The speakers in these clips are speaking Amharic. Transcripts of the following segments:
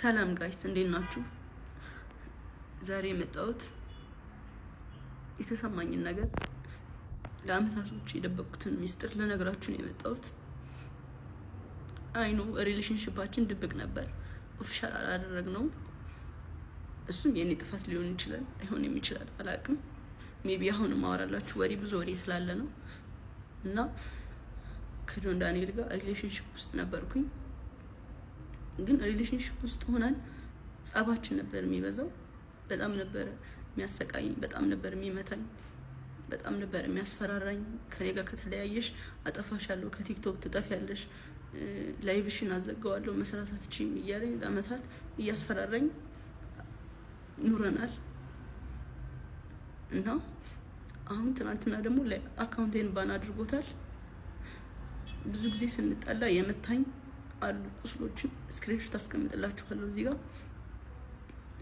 ሰላም ጋይስ እንዴት ናችሁ? ዛሬ የመጣሁት የተሰማኝን ነገር ለአመታቶች የደበቅኩትን ሚስጥር ለነገራችሁ ነው የመጣሁት። አይኑ ሪሌሽንሺፓችን ድብቅ ነበር፣ ኦፊሻል አላደረግነው። እሱም የኔ ጥፋት ሊሆን ይችላል አይሆንም ይችላል አላቅም። ሜቢ አሁን ማወራላችሁ ወሬ ብዙ ወሬ ስላለ ነው። እና ከጆን ዳንኤል ጋር ሪሌሽንሺፕ ውስጥ ነበርኩኝ። ግን ሪሌሽንሺፕ ውስጥ ሆነን ጸባችን ነበር የሚበዛው። በጣም ነበር የሚያሰቃይኝ፣ በጣም ነበር የሚመታኝ፣ በጣም ነበር የሚያስፈራራኝ። ከኔ ጋር ከተለያየሽ አጠፋሻለሁ፣ ከቲክቶክ ትጠፊያለሽ፣ ላይቭሽን አዘጋዋለሁ፣ መስራት አትችይም እያለኝ ለአመታት እያስፈራራኝ ኑረናል። እና አሁን ትናንትና ደግሞ አካውንቴን ባን አድርጎታል። ብዙ ጊዜ ስንጣላ የመታኝ አሉ ቁስሎችን ስክሪንሾት አስቀምጥላችኋለሁ እዚህ ጋር።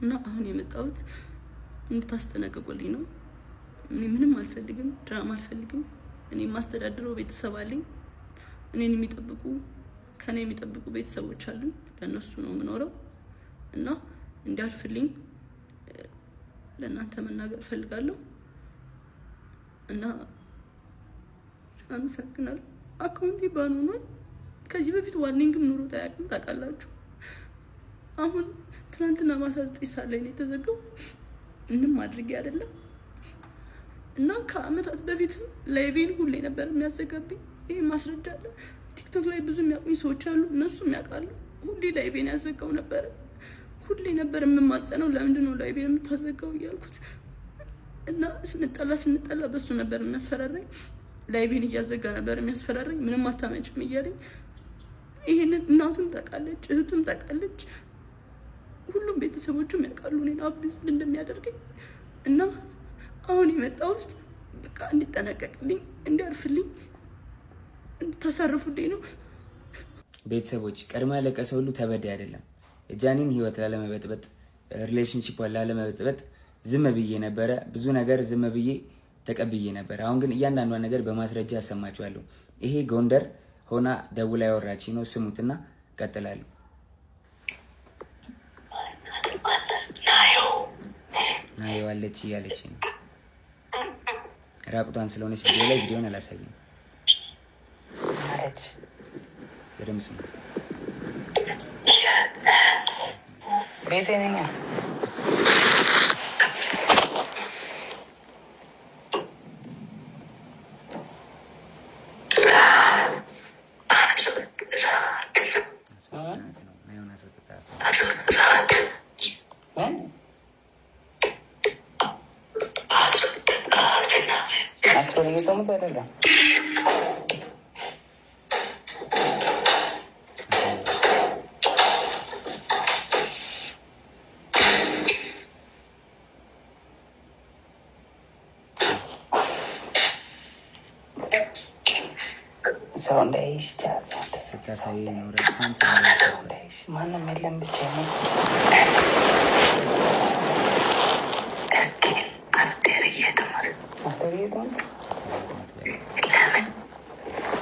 እና አሁን የመጣሁት እንድታስጠነቅቁልኝ ነው። እኔ ምንም አልፈልግም፣ ድራማ አልፈልግም። እኔ ማስተዳድረው ቤተሰብ አለኝ፣ እኔን የሚጠብቁ ከኔ የሚጠብቁ ቤተሰቦች አሉኝ። ለነሱ ነው የምኖረው። እና እንዲያልፍልኝ ለእናንተ መናገር ፈልጋለሁ። እና አመሰግናለሁ። አካውንቴ ባን ሆኗል። ከዚህ በፊት ዋርኒንግም ኑሮ ታያቅም ታውቃላችሁ። አሁን ትናንትና ማታ 9 ሰዓት ላይ ነው የተዘጋው። ምንም አድርጌ አይደለም። እና ከአመታት በፊት ላይቬን ሁሌ ነበር የሚያዘጋብኝ። ይሄ ማስረዳለ ቲክቶክ ላይ ብዙ የሚያውቁኝ ሰዎች አሉ፣ እነሱም ያውቃሉ። ሁሌ ላይቬን ያዘጋው ነበር። ሁሌ ነበር የምማጸነው፣ ለምንድን ነው ላይቬን የምታዘጋው እያልኩት። እና ስንጠላ በሱ ነበር የሚያስፈራራኝ። ላይቬን እያዘጋ ነበር የሚያስፈራራኝ። ምንም አታመጭም እያለኝ። ይሄንን እናቱም ታውቃለች፣ እህቱም ታውቃለች፣ ሁሉም ቤተሰቦቹም ያውቃሉ እኔን አቢዩዝ እንደሚያደርገኝ። እና አሁን የመጣሁት በቃ እንዲጠነቀቅልኝ፣ እንዲያርፍልኝ፣ እንድታሳርፉልኝ ነው። ቤተሰቦች ቀድሞ ያለቀሰ ሁሉ ተበዳይ አይደለም። ጃኒን ህይወት ላለመበጥበጥ፣ ሪሌሽንሺፕ ላለመበጥበጥ ዝም ብዬ ነበረ። ብዙ ነገር ዝም ብዬ ተቀብዬ ነበር። አሁን ግን እያንዳንዷ ነገር በማስረጃ አሰማችኋለሁ። ይሄ ጎንደር ሆና ደውላ ያወራች ነው። ስሙትና ቀጥላለሁ። ናዮ አለች እያለች ነው። ራቁቷን ስለሆነች ቪዲዮ ላይ ቪዲዮን አላሳየም። በደምብ ስሙት። ቤቴ ነኝ። ሰው እንዳይሽ ስታሳይ ኖረ ማንም የለም ብቻ ነው። ለምን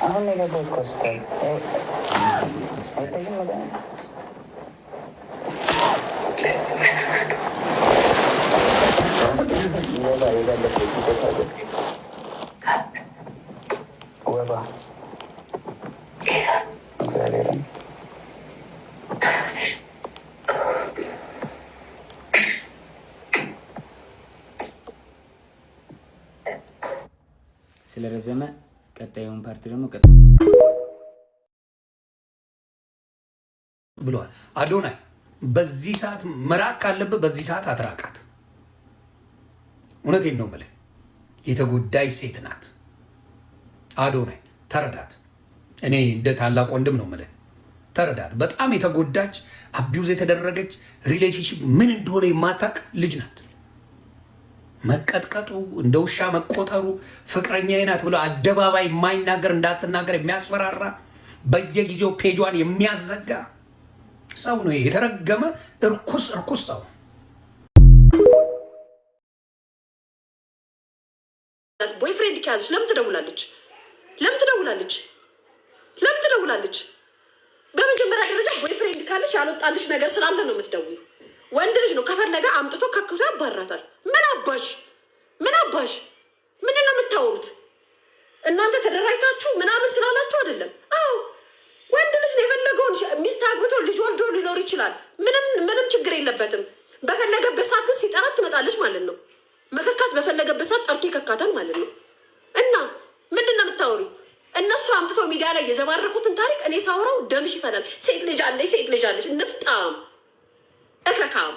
አሁን የገባት ኮስታል አይታይም ማለት ወባ እግዚአብሔርን ስለረዘመ ቀጣዩን ፓርት ደግሞ ብሏል አዶናይ። በዚህ ሰዓት መራቅ ካለብህ በዚህ ሰዓት አትራቃት። እውነቴን ነው የምልህ። የተጎዳች ሴት ናት አዶናይ፣ ተረዳት። እኔ እንደ ታላቅ ወንድም ነው የምልህ፣ ተረዳት። በጣም የተጎዳች አቢዩዝ የተደረገች ሪሌሽንሺፕ ምን እንደሆነ የማታውቅ ልጅ ናት። መቀጥቀጡ፣ እንደ ውሻ መቆጠሩ፣ ፍቅረኛዬ ናት ብሎ አደባባይ የማይናገር እንዳትናገር የሚያስፈራራ በየጊዜው ፔጇን የሚያዘጋ ሰው ነው። የተረገመ እርኩስ ሰው። ቦይፍሬንድ ከያዘች ለምን ትደውላለች? ለምን ትደውላለች? በመጀመሪያ ደረጃ ቦይፍሬንድ ካለች ያልተቀበልሽ ያልወጣልሽ ነገር ስላለ ነው የምትደውዩ። ወንድ ልጅ ነው ከፈለገ አምጥቶ ከክቶ ያባራታል። ምን አባሽ ምንድን ነው የምታወሩት እናንተ? ተደራጅታችሁ ምናምን ስላላችሁ አይደለም። አዎ ወንድ ልጅ ነው የፈለገውን ሚስት አግብቶ ልጅ ወልዶ ሊኖር ይችላል። ምንም ችግር የለበትም። በፈለገበት ሰዓት ግን ሲጠራት ትመጣለች ማለት ነው። መከካት በፈለገበት ሰዓት ጠርቶ ይከካታል ማለት ነው። እና ምንድን ነው የምታወሩ? እነሱ አምጥተው ሚዲያ ላይ የዘባረቁትን ታሪክ እኔ ሳውራው ደምሽ ይፈላል። ሴት ልጅ አለች ንፍጣም እከካም።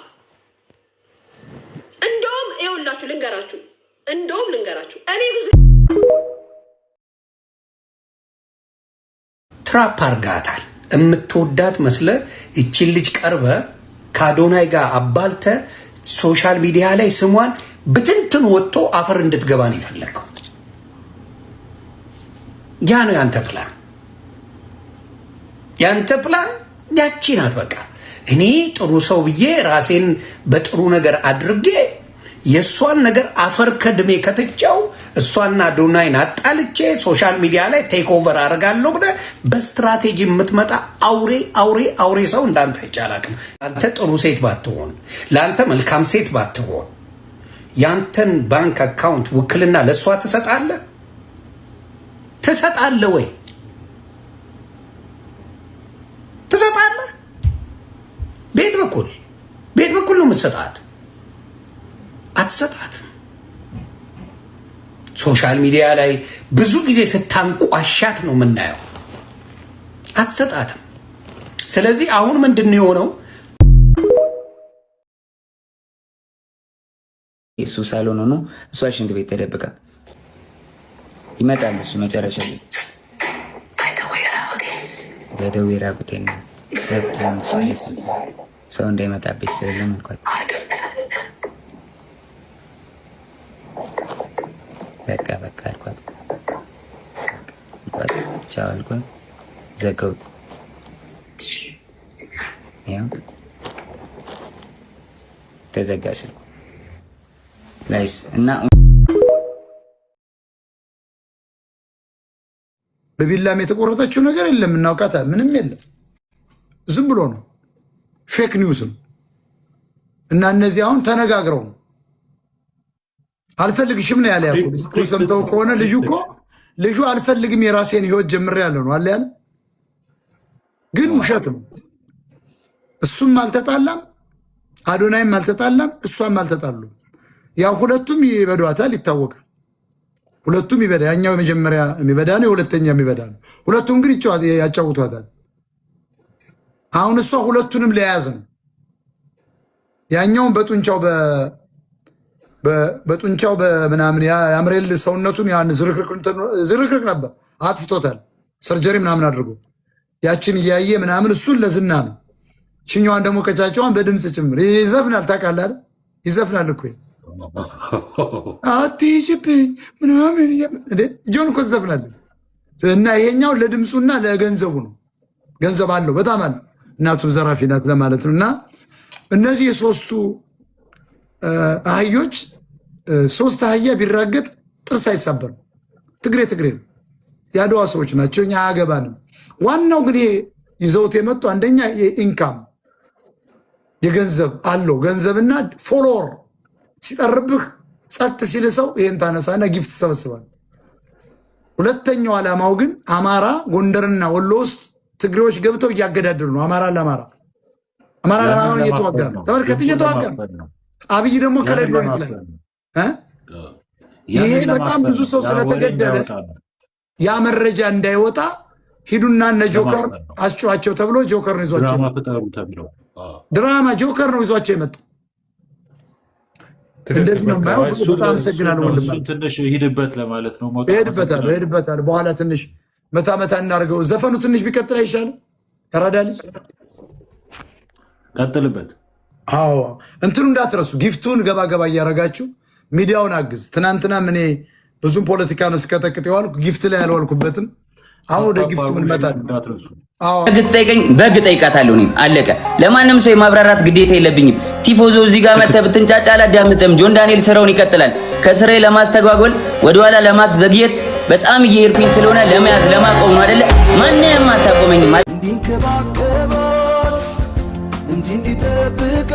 እንደውም ይኸውላችሁ ልንገራችሁ እኔ ብዙ ትራፕ አርጋታል። የምትወዳት መስለ እቺን ልጅ ቀርበ ከአዶናይ ጋር አባልተ ሶሻል ሚዲያ ላይ ስሟን ብትንትን ወጥቶ አፈር እንድትገባ ነው የፈለገው። ያ ነው ያንተ ፕላን። ያቺ ናት። በቃ እኔ ጥሩ ሰው ብዬ ራሴን በጥሩ ነገር አድርጌ የእሷን ነገር አፈር ከድሜ ከተጫው እሷና አዶናይን አጣልቼ ሶሻል ሚዲያ ላይ ቴክ ኦቨር አደርጋለሁ ብለህ በስትራቴጂ የምትመጣ አውሬ ሰው እንዳንተ አይቻላቅም። አንተ ጥሩ ሴት ባትሆን፣ ለአንተ መልካም ሴት ባትሆን ያንተን ባንክ አካውንት ውክልና ለእሷ ትሰጣለህ ወይ? ትሰጣለህ? ቤት በኩል ነው የምትሰጣት። አትሰጣትም። ሶሻል ሚዲያ ላይ ብዙ ጊዜ ስታንቋሻት ነው የምናየው። አትሰጣትም። ስለዚህ አሁን ምንድን ነው የሆነው? እሱ ሳሎን ሆኖ እሷ ሽንት ቤት ተደብቃ ይመጣል። እሱ መጨረሻ ላይ በደዌ ራቁቴን ሰው እንዳይመጣብሽ ስለም እንኳን በቃ አልኳት። ቻው አልኳት። ዘጋሁት። ያው ተዘጋ ስልኩ ላይስ እና በቢላም የተቆረጠችው ነገር የለም። እናውቃታ ምንም የለም። ዝም ብሎ ነው ፌክ ኒውስም እና እነዚህ አሁን ተነጋግረው ነው አልፈልግሽም ነው ያለ። ያልኩ ሰምተው ከሆነ ልጁ አልፈልግም የራሴን ህይወት ጀምሬያለሁ ነው አለ ያለ። ግን ውሸት ነው። እሱም አልተጣላም፣ አዶናይም አልተጣላም፣ እሷም አልተጣሉም። ያው ሁለቱም ይበዷታል፣ ይታወቃል። ሁለቱም ይበዳ፣ ያኛው የመጀመሪያ የሚበዳ ነው፣ የሁለተኛ የሚበዳ ነው። ሁለቱም ግን ያጫውቷታል። አሁን እሷ ሁለቱንም ለያዝ ነው። ያኛውን በጡንቻው በምናምን ያምሬል ሰውነቱን ያን ዝርክርክ ነበር፣ አጥፍቶታል። ሰርጀሪ ምናምን አድርጎ ያችን እያየ ምናምን እሱን ለዝና ነው። ሽኛዋን ደግሞ ቀጫጫዋን በድምፅ ጭምር ይዘፍናል። ታውቃለህ አይደል? ይዘፍናል እኮ አትይጅብኝ ምናምን ጆን እኮ ትዘፍናለች። እና ይሄኛው ለድምፁና ለገንዘቡ ነው። ገንዘብ አለው፣ በጣም አለው። እናቱም ዘራፊ ናት ለማለት ነው። እና እነዚህ የሶስቱ አህዮች ሶስት አህያ ቢራገጥ ጥርስ አይሳበርም። ትግሬ ነው። የአድዋ ሰዎች ናቸው። እኛ አያገባንም። ዋናው ግን ይሄ ይዘውት የመጡ አንደኛ የኢንካም የገንዘብ አለው። ገንዘብና ፎሎወር ሲጠርብህ ጸጥ ሲል ሰው ይሄን ታነሳና ጊፍት ተሰበስባል። ሁለተኛው ዓላማው ግን አማራ ጎንደርና ወሎ ውስጥ ትግሬዎች ገብተው እያገዳደሉ ነው። አማራ ለአማራ እየተዋጋ ነው። ተመልከት፣ እየተዋጋ ነው። አብይ ደግሞ ከላይ ዶሪት ላይ ይሄ በጣም ብዙ ሰው ስለተገደለ ያ መረጃ እንዳይወጣ ሂዱና እነ ጆከር አስጨዋቸው ተብሎ ጆከር ነው ይዟቸው ድራማ ጆከር ነው ይዟቸው የመጣው። እንደዚህ ነው ማለት ነው። በጣም አመሰግናለሁ ወንድም። ትንሽ ሂድበት ለማለት ነው። ሄድበታል። በኋላ ትንሽ መታ እናድርገው። ዘፈኑ ትንሽ ቢቀጥል አይሻልም? ያራዳል። ቀጥልበት። አዎ እንትኑ እንዳትረሱ፣ ጊፍቱን ገባ እያረጋችሁ ሚዲያውን አግዝ። ትናንትና እኔ ብዙም ፖለቲካ ነው ስከተክት የዋልኩ ጊፍት ላይ ያልዋልኩበትም። አሁን ወደ ጊፍቱ እንመጣለን። በግ ጠይቀኝ፣ በግ ጠይቃታለሁ። እኔም አለቀ። ለማንም ሰው የማብራራት ግዴታ የለብኝም። ቲፎዞ እዚህ ጋር መተህ ብትንጫጫ አላዳምጥም። ጆን ዳንኤል ስራውን ይቀጥላል። ከስራዬ ለማስተጓጎል ወደኋላ ለማስዘግየት በጣም እየሄድኩኝ ስለሆነ ለመያዝ ለማቆም ነው አይደለ? ማንንም አታቆመኝም። እንጂ እንዲጠብቃት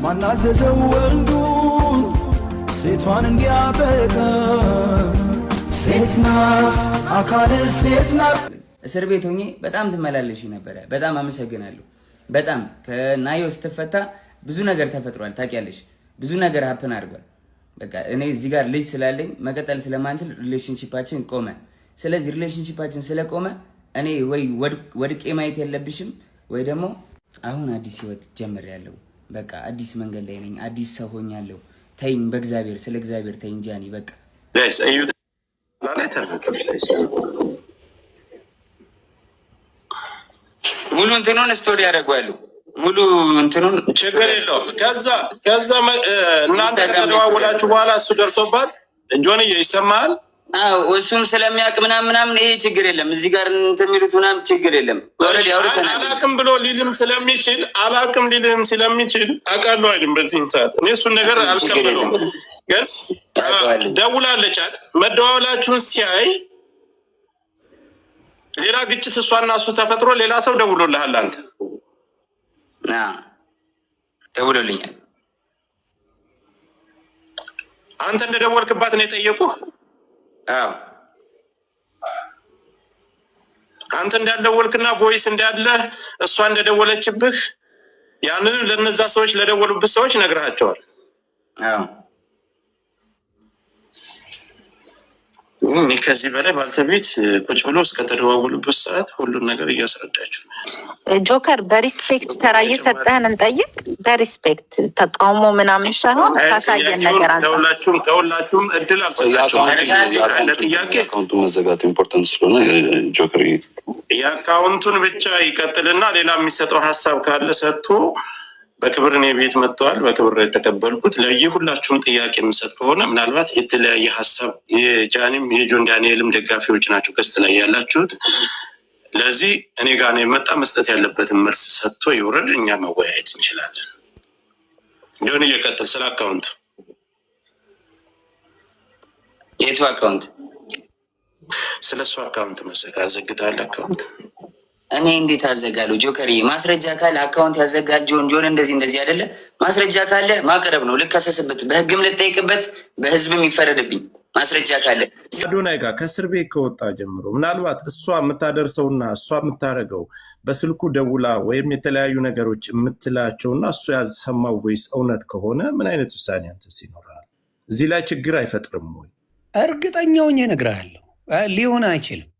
ማናዘዘው ወንዱን ሴቷን እንዲያጠቃ ሴት ናት አካል ሴት ናት። እስር ቤት ሆኜ በጣም ትመላለሽ ነበረ። በጣም አመሰግናለሁ። በጣም ከናዮ ስትፈታ ብዙ ነገር ተፈጥሯል። ታውቂያለሽ፣ ብዙ ነገር ሀፕን አድርጓል። በቃ እኔ እዚህ ጋር ልጅ ስላለኝ መቀጠል ስለማንችል ሪሌሽንሺፓችን ቆመ። ስለዚህ ሪሌሽንሺፓችን ስለቆመ እኔ ወይ ወድቄ ማየት የለብሽም ወይ ደግሞ አሁን አዲስ ህይወት ጀምሬያለሁ። በቃ አዲስ መንገድ ላይ ነኝ። አዲስ ሰው ሆኛለሁ። ተይኝ፣ በእግዚአብሔር ስለ እግዚአብሔር ተይኝ ጃኒ። በቃ ሙሉ እንትኑን ስቶሪ ያደርጓሉ። ሙሉ እንትኑን ችግር የለውም። ከዛ እናንተ ከተደዋወላችሁ በኋላ እሱ ደርሶባት ጆንዬ ይሰማል። አዎ እሱም ስለሚያውቅ ምናምን ይሄ ችግር የለም። እዚህ ጋር እንትን የሚሉት ምናምን ችግር የለም። አላቅም ብሎ ሊልም ስለሚችል አውቃለሁ አይልም። በዚህን ሰዓት እኔ እሱን ነገር አልቀበለውም። ግን ደውላለች አይደል? መደዋወላችሁን ሲያይ ሌላ ግጭት እሷና እሱ ተፈጥሮ ሌላ ሰው ደውሎልሃል። አንተ ደውሎልኛል። አንተ እንደደወልክባት ነው የጠየቁህ? አዎ አንተ እንዳልደወልክና ቮይስ እንዳለ እሷ እንደደወለችብህ ያንን ለነዛ ሰዎች ለደወሉብህ ሰዎች ነግረሃቸዋል? አዎ እኔ ከዚህ በላይ ባልተቤት ቁጭ ብሎ እስከተደዋወሉበት ሰዓት ሁሉን ነገር እያስረዳችሁ ነው። ጆከር በሪስፔክት ተራ እየሰጠህን እንጠይቅ። በሪስፔክት ተቃውሞ ምናምን ሳይሆን ካሳየን ነገር አንተ ከሁላችሁም እድል አልሰጣችሁም። ለጥያቄ አካውንቱ መዘጋቱ ኢምፖርታንት ስለሆነ ጆከር የአካውንቱን ብቻ ይቀጥልና ሌላ የሚሰጠው ሀሳብ ካለ ሰጥቶ በክብር እኔ ቤት መጥተዋል። በክብር የተቀበልኩት ለየሁላችሁም ጥያቄ የምሰጥ ከሆነ ምናልባት የተለያየ ሀሳብ የጃኒም የጆን ዳንኤልም ደጋፊዎች ናቸው ገስት ላይ ያላችሁት። ለዚህ እኔ ጋር ነው የመጣ መስጠት ያለበትን መልስ ሰጥቶ ይውረድ። እኛ መወያየት እንችላለን። ጆን እየቀጥል ስለ አካውንቱ። የቱ አካውንት? ስለ እሱ አካውንት መሰለህ አዘግታል። አካውንት እኔ እንዴት አዘጋለሁ? ጆከሪ ማስረጃ ካለ አካውንት ያዘጋል። ጆን እንደዚህ አይደለ? ማስረጃ ካለ ማቅረብ ነው። ልከሰስበት፣ በህግም ልጠይቅበት፣ በህዝብም ይፈረድብኝ። ማስረጃ ካለ አዶናይ ጋር ከእስር ቤት ከወጣ ጀምሮ ምናልባት እሷ የምታደርሰውና እሷ የምታደርገው በስልኩ ደውላ ወይም የተለያዩ ነገሮች የምትላቸውና እሱ ያሰማው ቮይስ እውነት ከሆነ ምን አይነት ውሳኔ አንተስ ይኖራል? እዚህ ላይ ችግር አይፈጥርም ወይ? እርግጠኛውን እነግርሃለሁ ሊሆን አይችልም።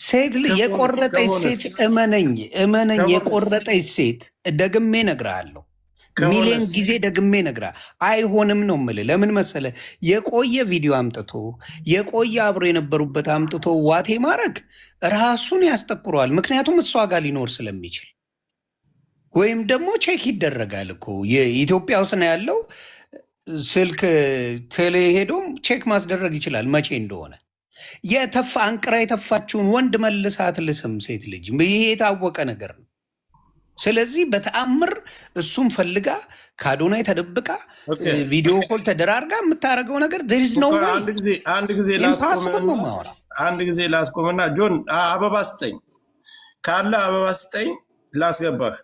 ሴት የቆረጠች ሴት እመነኝ የቆረጠች ሴት ደግሜ እነግርሃለሁ፣ ሚሊዮን ጊዜ ደግሜ እነግርሃለሁ። አይሆንም ነው የምልህ። ለምን መሰለህ? የቆየ ቪዲዮ አምጥቶ የቆየ አብሮ የነበሩበት አምጥቶ ዋቴ ማድረግ ራሱን ያስጠቁረዋል። ምክንያቱም እሷ ጋር ሊኖር ስለሚችል ወይም ደግሞ ቼክ ይደረጋል እኮ የኢትዮጵያ ውስጥ ነው ያለው ስልክ ቴሌ ሄዶም ቼክ ማስደረግ ይችላል መቼ እንደሆነ። አንቅራ የተፋችውን ወንድ መልሳት ልስም ሴት ልጅ ይሄ የታወቀ ነገር ነው። ስለዚህ በተአምር እሱም ፈልጋ ከአዶናይ ተደብቃ ቪዲዮ ኮል ተደራርጋ የምታደርገው ነገር ድሪዝ ነው። አንድ ጊዜ ላስቆምና ጆን አበባ ስጠኝ ካለ አበባ ስጠኝ ላስገባህ።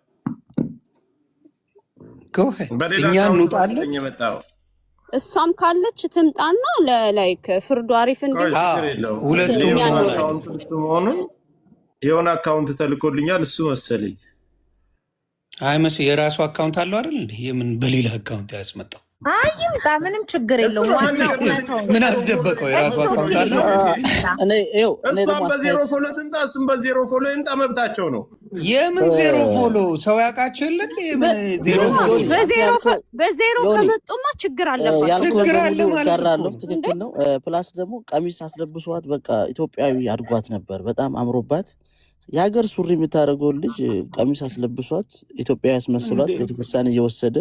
እኛ እንውጣለን። እሷም ካለች ትምጣና ለላይክ ፍርዱ አሪፍ መሆኑን የሆነ አካውንት ተልኮልኛል እሱ መሰለኝ። አይ መስ የራሱ አካውንት አለው አይደል? የምን በሌላ አካውንት ያስመጣው? አይ ይምጣ፣ ምንም ችግር የለውም። ዋናው ምን አስደበቀው? የራሱ አካውንት አለው። እሷም በዜሮ ፎሎ ትምጣ፣ እሱም በዜሮ ፎሎ ይምጣ፣ መብታቸው ነው። የምን ዜሮ ፎሎ? ሰው ያውቃቸው የለ በዜሮ ከመጡማ ችግር አለባቸው። ትክክል ነው። ፕላስ ደግሞ ቀሚስ አስለብሷት በቃ ኢትዮጵያዊ አድጓት ነበር። በጣም አምሮባት የሀገር ሱሪ የምታደርገውን ልጅ ቀሚስ አስለብሷት ኢትዮጵያዊ ያስመስሏት ቤተክርስቲያን እየወሰደ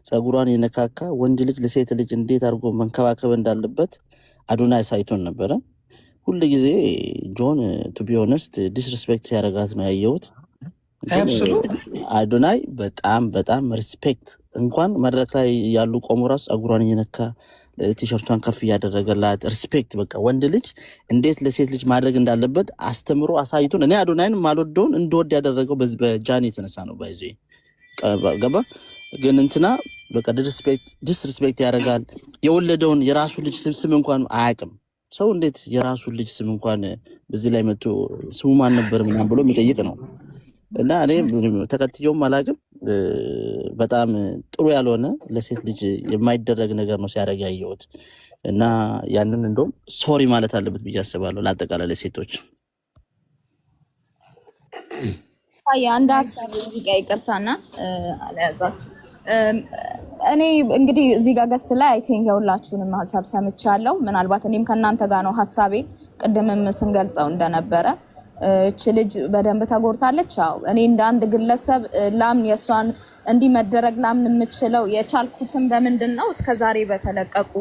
ጸጉሯን የነካካ ወንድ ልጅ ለሴት ልጅ እንዴት አድርጎ መንከባከብ እንዳለበት አዶናይ ሳይቶን ነበረ። ሁሉ ጊዜ ጆን ቱ ቢ ኦነስት ዲስሪስፔክት ሲያደርጋት ነው ያየሁት። አዶናይ በጣም ሪስፔክት እንኳን መድረክ ላይ ያሉ ቆሞ ራሱ ጸጉሯን እየነካ ቲሸርቷን ከፍ ያደረገላት ሪስፔክት በቃ ወንድ ልጅ እንዴት ለሴት ልጅ ማድረግ እንዳለበት አስተምሮ አሳይቶን እኔ አዶናይን ማልወደውን እንደወድ ያደረገው በዚህ በጃኒ የተነሳ ነው ባይዚ ገባ ግን እንትና በቃ ዲስሪስፔክት ያደርጋል የወለደውን የራሱ ልጅ ስም እንኳን አያውቅም ሰው እንዴት የራሱ ልጅ ስም እንኳን በዚህ ላይ መጥቶ ስሙ ማን ነበር ምናምን ብሎ የሚጠይቅ ነው እና እኔ ተከትየውም አላውቅም በጣም ጥሩ ያልሆነ ለሴት ልጅ የማይደረግ ነገር ነው ሲያደርግ ያየሁት እና ያንን እንደውም ሶሪ ማለት አለበት ብዬ አስባለሁ ለአጠቃላይ ለሴቶች አንድ ሀሳብ እዚህ ጋር ይቅርታና አለያዛችሁ እኔ እንግዲህ እዚህ ጋር ገስት ላይ አይ ቲንክ የሁላችሁንም ሀሳብ ሰምቻለሁ ምናልባት እኔም ከእናንተ ጋር ነው ሀሳቤ ቅድምም ስንገልጸው እንደነበረ እቺ ልጅ በደንብ ተጎድታለች አዎ እኔ እንደ አንድ ግለሰብ ላምን የሷን እንዲህ መደረግ ላምን የምችለው የቻልኩትን በምንድነው እስከዛሬ በተለቀቁ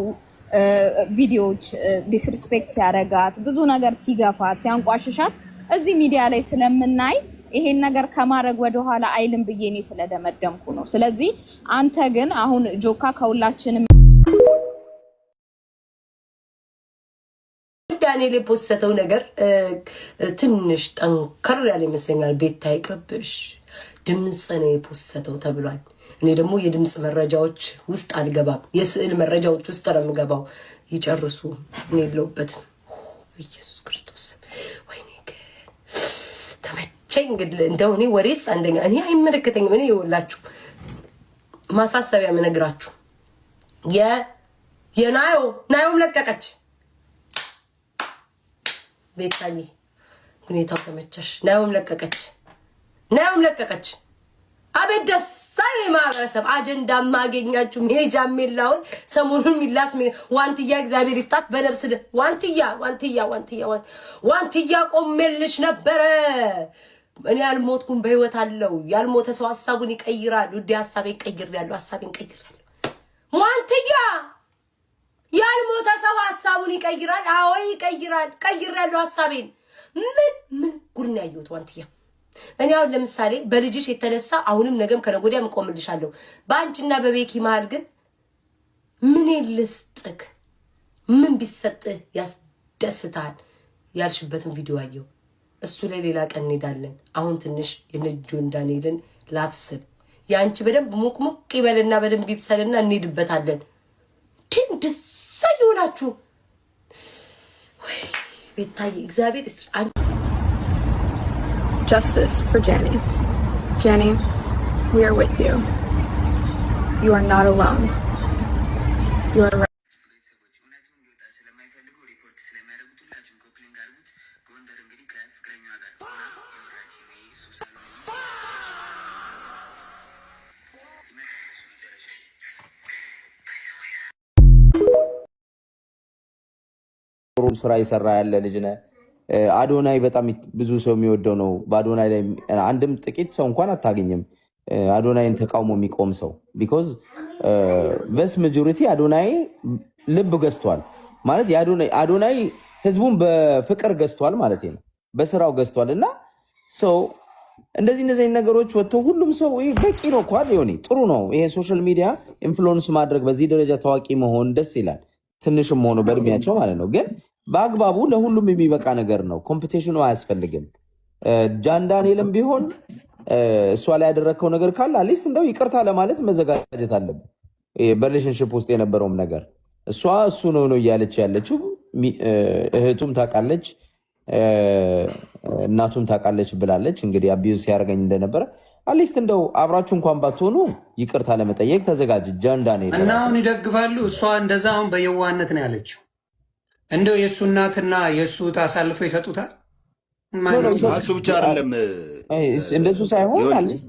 ቪዲዮዎች ዲስሪስፔክት ሲያረጋት ብዙ ነገር ሲገፋት ሲያንቋሽሻት እዚህ ሚዲያ ላይ ስለምናይ ይሄን ነገር ከማድረግ ወደ ኋላ አይልም ብዬኔ ስለደመደምኩ ነው ስለዚህ አንተ ግን አሁን ጆካ ከሁላችንም ዳንኤል የፖስተው ነገር ትንሽ ጠንከር ያለ ይመስለኛል ቤት ታይቅርብሽ ድምጽ ነው የፖስተው ተብሏል እኔ ደግሞ የድምጽ መረጃዎች ውስጥ አልገባም የስዕል መረጃዎች ውስጥ ነው የምገባው ይጨርሱ እኔ የለውበት ኢየሱስ ክርስቶስ ወይኔ ተመቸኝ እንግዲህ እንደው እኔ ወሬስ አንደኛ እኔ አይመለከተኝም እኔ ይወላችሁ ማሳሰቢያ መነግራችሁ የናዮም ለቀቀች ቤታዬ ሁኔታው ተመቸሽ ናዮም ለቀቀች አቤት ደሳይ ማህበረሰብ አጀንዳ ማገኛችሁ ሜጃም የላውን ሰሞኑን ሚላስ ዋንትያ እግዚአብሔር ይስጣት በነፍስ ዋንትያ ቆሜልሽ ነበረ እኔ ያልሞትኩም በህይወት አለው ያልሞተ ሰው ሐሳቡን ይቀይራል ውዴ ሐሳቤን ቀይሬያለሁ ዋንትያ ያልሞተ ሰው ሐሳቡን ይቀይራል አዎ ይቀይራል ቀይሬያለሁ ሐሳቤን ምን ጉድ ነው ያየሁት ዋንትያ እኔ አሁን ለምሳሌ በልጅሽ የተነሳ አሁንም ነገም ከነጎዲያ መቆምልሻለሁ ባንቺና በቤኪ መሃል ግን ምን ልስጥክ ምን ቢሰጥህ ያስደስታል ያልሽበትን ቪዲዮ አየሁ እሱ ላይ ሌላ ቀን እንሄዳለን አሁን ትንሽ የነጆን ዳንኤልን ላብስል ያንቺ በደንብ ሙቅሙቅ ይበልና በደንብ ይብሰልና እንሄድበታለን ግን ደሳይ ሆናችሁ ወይ ቤታይ እግዚአብሔር Justice for Jenny. Jenny, we are with you. You are not alone. You are right. ስራ ይሰራ ያለ ልጅ ነህ አዶናይ በጣም ብዙ ሰው የሚወደው ነው በአዶናይ ላይ አንድም ጥቂት ሰው እንኳን አታገኝም አዶናይን ተቃውሞ የሚቆም ሰው because በስ ማጆሪቲ አዶናይ ልብ ገዝቷል ማለት አዶናይ ህዝቡን በፍቅር ገዝቷል ማለት ነው በስራው ገዝቷልና ሰው እንደዚህ ነገሮች ወጥቶ ሁሉም ሰው በቂ ነው ኳል ይሆን ጥሩ ነው ይሄ ሶሻል ሚዲያ ኢንፍሉዌንስ ማድረግ በዚህ ደረጃ ታዋቂ መሆን ደስ ይላል ትንሽም ሆኖ በእድሜያቸው ማለት ነው ግን በአግባቡ ለሁሉም የሚበቃ ነገር ነው ኮምፒቲሽኑ አያስፈልግም ጃን ዳንኤልም ቢሆን እሷ ላይ ያደረከው ነገር ካለ አሊስ እንደው ይቅርታ ለማለት መዘጋጀት አለበት በሪሌሽንሺፕ ውስጥ የነበረው ነገር እሱ ነው እያለች ያለችው እህቱም ታውቃለች እናቱም ታውቃለች ብላለች እንግዲህ አቢዩዝ ሲያርገኝ እንደነበረ አሊስ እንደው አብራችሁ እንኳን ባትሆኑ ይቅርታ ለመጠየቅ ተዘጋጅ ጃን ዳንኤል እና አሁን ይደግፋሉ እሷ እንደዛ አሁን በየዋህነት ነው ያለችው እንደው የሱ እናትና የሱ ታሳልፎ ይሰጡታል እሱ ብቻ አይደለም እንደሱ ሳይሆን አዲስ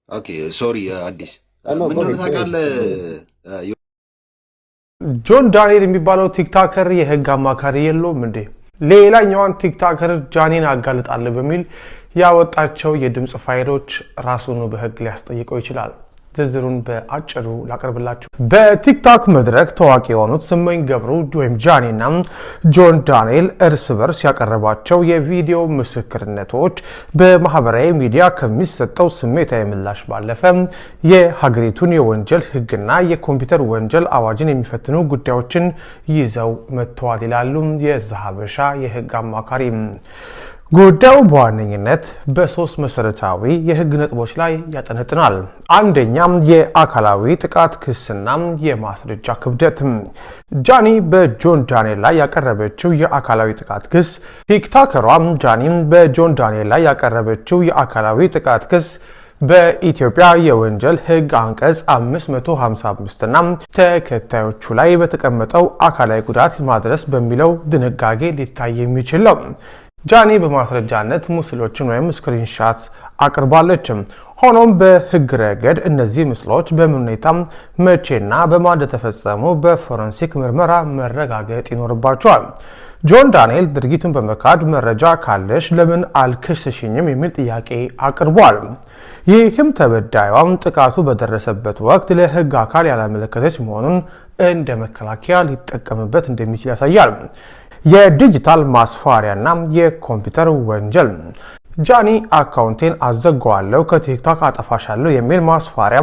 ኦኬ ሶሪ አዲስ ምን ታውቃለህ ጆን ዳንኤል የሚባለው ቲክቶከር የህግ አማካሪ የለውም እንዴ ሌላኛዋን ቲክቶከር ጃኒን አጋልጣለሁ በሚል ያወጣቸው የድምጽ ፋይሎች ራሱን በህግ ሊያስጠይቀው ይችላል ዝርዝሩን በአጭሩ ላቀርብላችሁ። በቲክቶክ መድረክ ታዋቂ የሆኑት ስመኝ ገብሩ ወይም ጃኒና ጆን ዳንኤል እርስ በርስ ያቀረባቸው የቪዲዮ ምስክርነቶች በማህበራዊ ሚዲያ ከሚሰጠው ስሜታዊ ምላሽ ባለፈ የሀገሪቱን የወንጀል ህግና የኮምፒውተር ወንጀል አዋጅን የሚፈትኑ ጉዳዮችን ይዘው መጥተዋል ይላሉ የዛሀበሻ የህግ አማካሪ። ጉዳዩ በዋነኝነት በሶስት መሰረታዊ የህግ ነጥቦች ላይ ያጠነጥናል። አንደኛም የአካላዊ ጥቃት ክስና የማስረጃ ክብደት። ጃኒ በጆን ዳንኤል ላይ ያቀረበችው የአካላዊ ጥቃት ክስ ቲክቶከሯ ጃኒ በጆን ዳንኤል ላይ ያቀረበችው የአካላዊ ጥቃት ክስ በኢትዮጵያ የወንጀል ህግ አንቀጽ 555 እና ተከታዮቹ ላይ በተቀመጠው አካላዊ ጉዳት ማድረስ በሚለው ድንጋጌ ሊታይ የሚችል ነው። ጃኒ በማስረጃነት ምስሎችን ወይም ስክሪንሾት አቅርባለች። ሆኖም በህግ ረገድ እነዚህ ምስሎች በምን ሁኔታ መቼና በማን እንደተፈጸሙ በፎረንሲክ ምርመራ መረጋገጥ ይኖርባቸዋል። ጆን ዳንኤል ድርጊቱን በመካድ መረጃ ካለሽ ለምን አልከሰሽኝም የሚል ጥያቄ አቅርቧል። ይህም ተበዳዩም ጥቃቱ በደረሰበት ወቅት ለህግ አካል ያላመለከተች መሆኑን እንደ መከላከያ ሊጠቀምበት እንደሚችል ያሳያል። የዲጂታል ማስፈራሪያና የኮምፒውተር ወንጀል። ጃኒ አካውንቴን አዘጋዋለሁ ከቲክቶክ አጠፋሻለሁ የሚል ማስፈራሪያ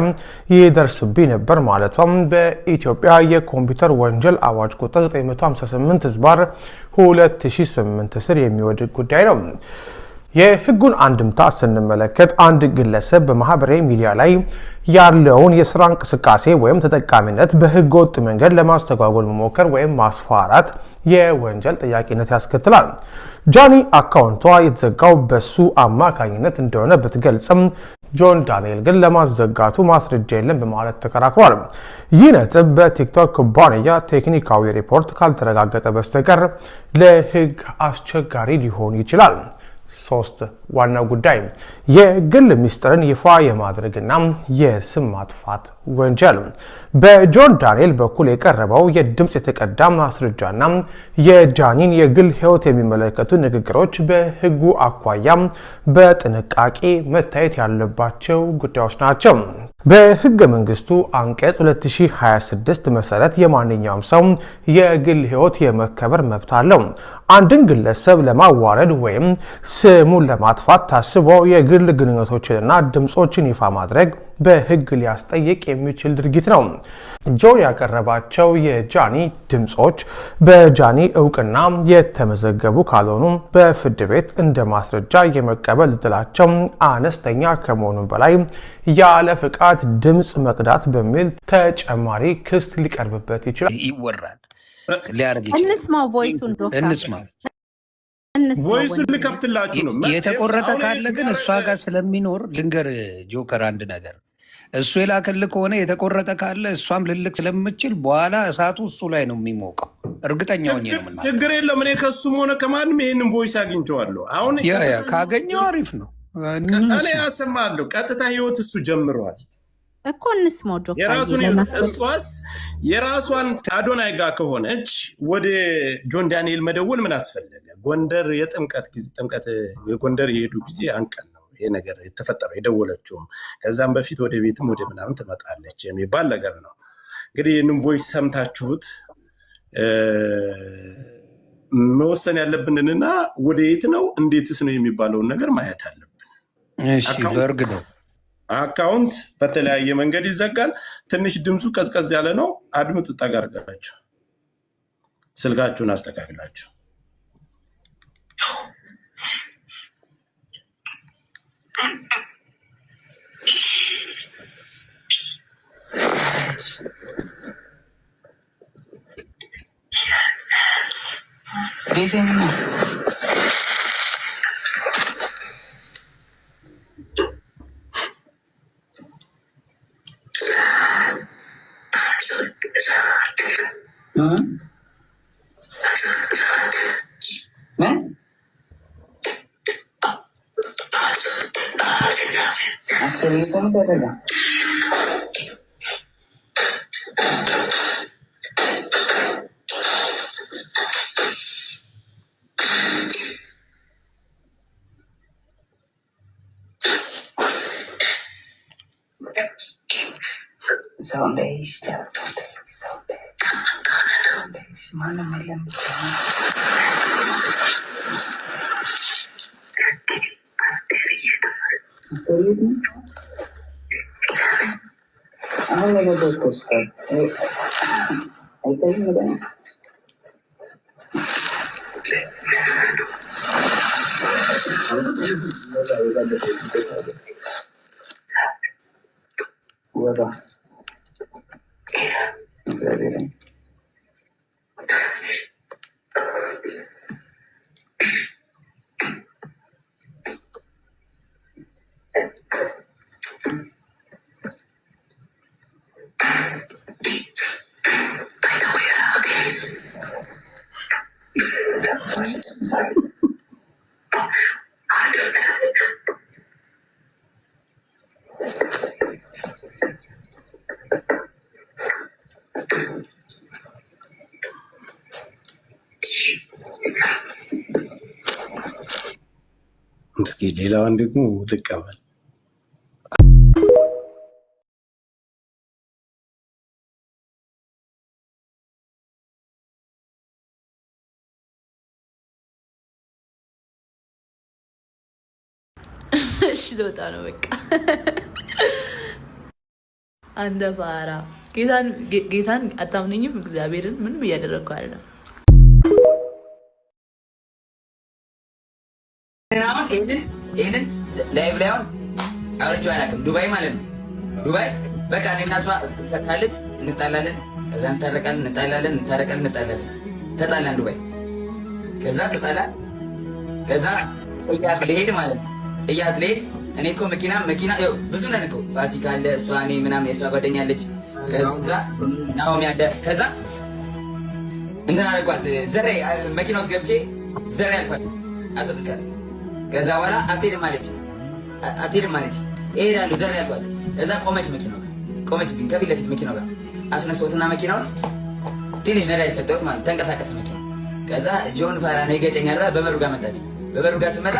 ይደርስብኝ ነበር ማለቷም በኢትዮጵያ የኮምፒውተር ወንጀል አዋጅ ቁጥር 958/2008 ስር የሚወድቅ ጉዳይ ነው። የህጉን አንድምታ ስንመለከት አንድ ግለሰብ በማህበራዊ ሚዲያ ላይ ያለውን የስራ እንቅስቃሴ ወይም ተጠቃሚነት በህገ ወጥ መንገድ ለማስተጓጎል መሞከር ወይም ማስፈራራት የወንጀል ጠያቂነት ያስከትላል። ጃኒ አካውንቷ የተዘጋው በሱ አማካኝነት እንደሆነ ብትገልጽም ጆን ዳንኤል ግን ለማዘጋቱ ማስረጃ የለም በማለት ተከራክሯል። ይህ ነጥብ በቲክቶክ ኩባንያ ቴክኒካዊ ሪፖርት ካልተረጋገጠ በስተቀር ለህግ አስቸጋሪ ሊሆን ይችላል። ሶስት ዋናው ጉዳይ የግል ሚስጥርን ይፋ የማድረግና የስም ማጥፋት ወንጀል። በጆን ዳንኤል በኩል የቀረበው የድምጽ የተቀዳ ማስረጃና የጃኒን የግል ህይወት የሚመለከቱ ንግግሮች በህጉ አኳያ በጥንቃቄ መታየት ያለባቸው ጉዳዮች ናቸው። በህገ መንግስቱ አንቀጽ 2026 መሰረት የማንኛውም ሰው የግል ህይወት የመከበር መብት አለው። አንድን ግለሰብ ለማዋረድ ወይም ስሙን ለማጥፋት ታስቦ የግል ግንኙነቶችንና ድምጾችን ይፋ ማድረግ በህግ ሊያስጠይቅ የሚችል ድርጊት ነው። ጆን ያቀረባቸው የጃኒ ድምጾች በጃኒ እውቅና የተመዘገቡ ካልሆኑ በፍርድ ቤት እንደ ማስረጃ የመቀበል እድላቸው አነስተኛ ከመሆኑ በላይ ያለ ፍቃድ ድምጽ መቅዳት በሚል ተጨማሪ ክስ ሊቀርብበት ይችላል። ይወራል ሊያርግ ይችላል። እንስማው ቮይሱን ዶክተር እንስማው። ቮይሱን ልከፍትላችሁ ነው። የተቆረጠ ካለ ግን እሷ ጋር ስለሚኖር ልንገር ጆከር አንድ ነገር እሱ የላከልህ ከሆነ የተቆረጠ ካለ እሷም ልልክ ስለምችል በኋላ እሳቱ እሱ ላይ ነው የሚሞቀው። እርግጠኛ ሆኜ ነው የምናገረው። ችግር የለም። እኔ ከሱም ሆነ ከማንም ይሄንን ቮይስ አግኝቼዋለሁ። አሁን ካገኘው አሪፍ ነው። እኔ ያሰማለሁ። ቀጥታ ህይወት እሱ ጀምሯል እኮ እንስማው ጆከር። እሷስ የራሷን አዶናይ ጋር ከሆነች ወደ ጆን ዳንኤል መደወል ምን አስፈለገ? ጎንደር የጥምቀት ጊዜ የጎንደር የሄዱ ጊዜ አንቀን ነው ይሄ ነገር የተፈጠረው። የደወለችውም ከዛም በፊት ወደ ቤትም ወደ ምናምን ትመጣለች የሚባል ነገር ነው። እንግዲህ ይህንን ቮይስ ሰምታችሁት መወሰን ያለብንንና ወደ የት ነው እንዴትስ ነው የሚባለውን ነገር ማየት አለብን። እሺ በርግ ነው አካውንት በተለያየ መንገድ ይዘጋል። ትንሽ ድምፁ ቀዝቀዝ ያለ ነው። አድምጡ። ጠጋርጋችሁ ስልካችሁን አስተካክላችሁ ቤቴን ነው እስኪ ሌላዋን ደግሞ ልቀበል። እሺ ልወጣ ነው በቃ። አንተ ፋራ ጌታን አታምነኝም? እግዚአብሔርን ምንም እያደረግኩ አይደለም። ይሄንን ላይቭ ላይ አሁን አውርቼው አላውቅም። ዱባይ ማለት ነው። ዱባይ በቃ እኔና እሷ ካለች እንጣላለን፣ ከዛ እንታረቃለን፣ እንጣላለን፣ እንታረቃለን፣ እንጣላለን። ተጣላን ዱባይ። ከዛ ተጣላን። ከዛ ጥያት ልሄድ ማለት ነው። ጥያት ልሄድ እኔ እኮ መኪና ብዙ ነን እኮ ፋሲካ አለ፣ እሷ እኔ ምናምን የእሷ ጓደኛ አለች። ከዛ ናሆም ያለ ከዛ እንትን አደረኳት። ዘሬ መኪና ውስጥ ገብቼ ዘሬ አልኳት፣ አስወጥቻት። ከዛ በኋላ አትሄድም አለች። እሄዳለሁ ዘሬ አልኳት። ከዛ ቆመች፣ መኪናው ጋር ቆመችብኝ፣ ከፊት ለፊት መኪናው ጋር አስነሳሁትና መኪናውን ትንሽ ነዳጅ ሰጠሁት ማለት ተንቀሳቀሰ መኪናው። ከዛ ጆን ፋራ ነው ይገጨኛል። በበሩ ጋር መጣች። በበሩ ጋር ስመጣ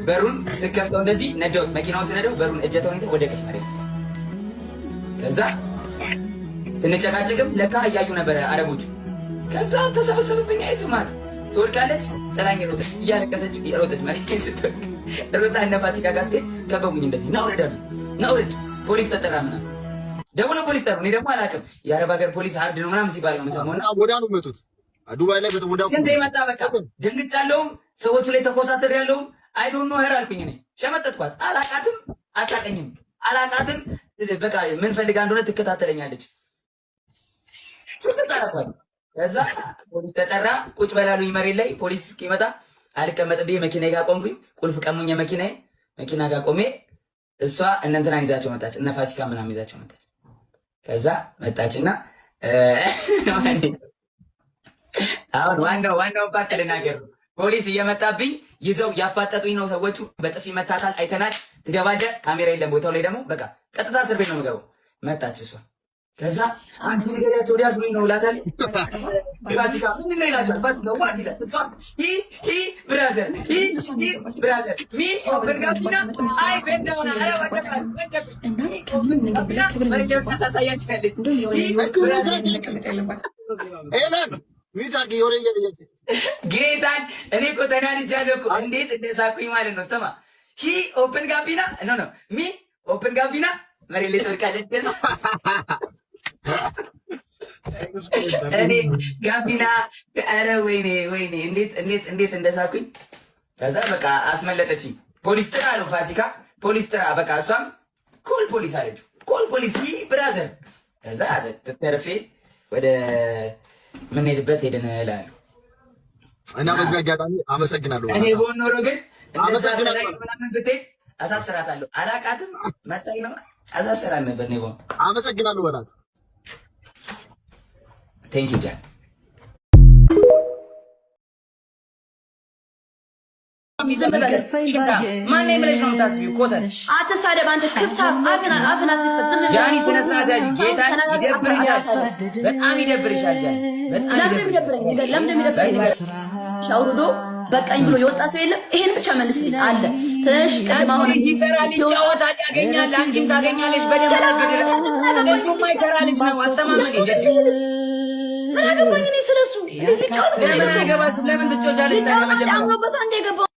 በሩን ስከፍተው እንደዚህ ነዳሁት። መኪናውን ስነዳው በሩን እጀታውን ይዘው ወደቀች ማለት ነው። ከዛ ስንጨቃጨቅም ለካ እያዩ ነበረ አረቦቹ። ከዛ ተሰበሰብብኝ። አይዞህ ማለት ትወድቃለች፣ ጥላኝ ሮጠች፣ እያለቀሰች ሮጠች ማለት ስትወድቅ ሮጣ እነ ፋሲካ ጋር ስትሄድ ከበቡኝ። እንደዚህ ናውረድ አሉ። ናውረድ ፖሊስ ተጠራ ምናምን ደውሎ ፖሊስ ጠሩ። እኔ ደግሞ አላውቅም የአረብ ሀገር ፖሊስ አርድ ነው ምናምን ሲባል ነው የምሰማው። እና ወዲያ ነው መጡት ዱባይ ላይ ስንት መጣ። በቃ ደንግጫለሁም፣ ሰዎቹ ላይ ተኮሳትር ያለውም አይዶን ነው ሄር አልኩኝ። እኔ ሸመጠጥኳት። አላቃትም፣ አታቀኝም፣ አላቃትም። በቃ ምን ፈልጋ እንደሆነ ትከታተለኛለች። ስትጣላኳት። ከዛ ፖሊስ ተጠራ። ቁጭ በላሉኝ መሬት ላይ። ፖሊስ እስኪመጣ አልቀመጥም ብዬ መኪናዬ ጋር ቆምኩኝ። ቁልፍ ቀሙኝ። መኪና ጋር ቆሜ እሷ እነ እንትናን ይዛቸው መጣች፣ እነ ፋሲካ ምናምን ይዛቸው መጣች። ከዛ መጣችና አሁን ዋናው ፓርት ልናገር ነው። ፖሊስ እየመጣብኝ ይዘው ያፋጠጡኝ ነው ሰዎቹ። በጥፊ መታታል አይተናል። ትገባለህ፣ ካሜራ የለም ቦታው ላይ ደግሞ በቃ ቀጥታ እስር ቤት ነው የምገባው። መጣች እሷ። ከዛ አንቺ ንገሪያቸው ወዲያ ዙሪኝ ነው እላታለሁ። ፋሲካ ምንድን ነው ይላቸዋል። ፋሲካ ዋት ይላል። እሷ ብራዘር ሚ በጋቢና አይ በእንደሆነ ታሳያችኋለች። ጌታን እኔ እኮ ተናድጃለሁ እኮ እንዴት እንደሳኩኝ ማለት ነው። ስማ ኦፕን ጋቢና ሚ ኦፕን ጋቢና መሬት ላይ ትወድቃለች። እኔ ጋቢና ኧረ ወይኔ እንዴት እንደሳኩኝ። ከዛ በቃ አስመለጠችኝ። ፖሊስ ጥራ አለው ፋሲካ፣ ፖሊስ ጥራ በቃ። እሷም ኮል ፖሊስ አለችው። ኮል ፖሊስ ብራዘር። ከዛ ተርፌ ወደ ምንሄድበት ሄደን እላለሁ። እና በዚህ አጋጣሚ አመሰግናለሁ። እኔ በሆን ኖሮ ግን እንደዛ ምናምን ብትሄድ አሳስራታለሁ። አላቃትም መጣኝ ነው አሳስራት ነበር። እኔ በሆን አመሰግናለሁ በላት። ቴንክ ዩ ጃን። ማን ብለሽ ነው የምታስቢው? ኮተት አትሳደብ አንተ ክፍታ አፍና ጃኒ ስነ ስርዓት ያዥ። ጌታን ይደብርሻል፣ በጣም ይደብርሻል ጃኒ፣ በጣም ይደብርሻል። ለምን ይደብረኝ? ሻውርዶ በቃኝ ብሎ የወጣ ሰው የለም። ይሄን ብቻ መልስልኝ አለ ትንሽ ቀድማ ሆነ ይሰራል፣ ይጫወታል፣ ያገኛል፣ አንቺም ታገኛለሽ። በደንብ ተገደለ ልጁ ማይሰራ ልጅ ነው። አሰማመን እንደዚህ ምን አገባኝ እኔ ስለሱ። ለምን አገባሽ? ለምን ትጮቻለሽ? ታዲያ መጀመሪያ አምኖበት አንዴ የገባው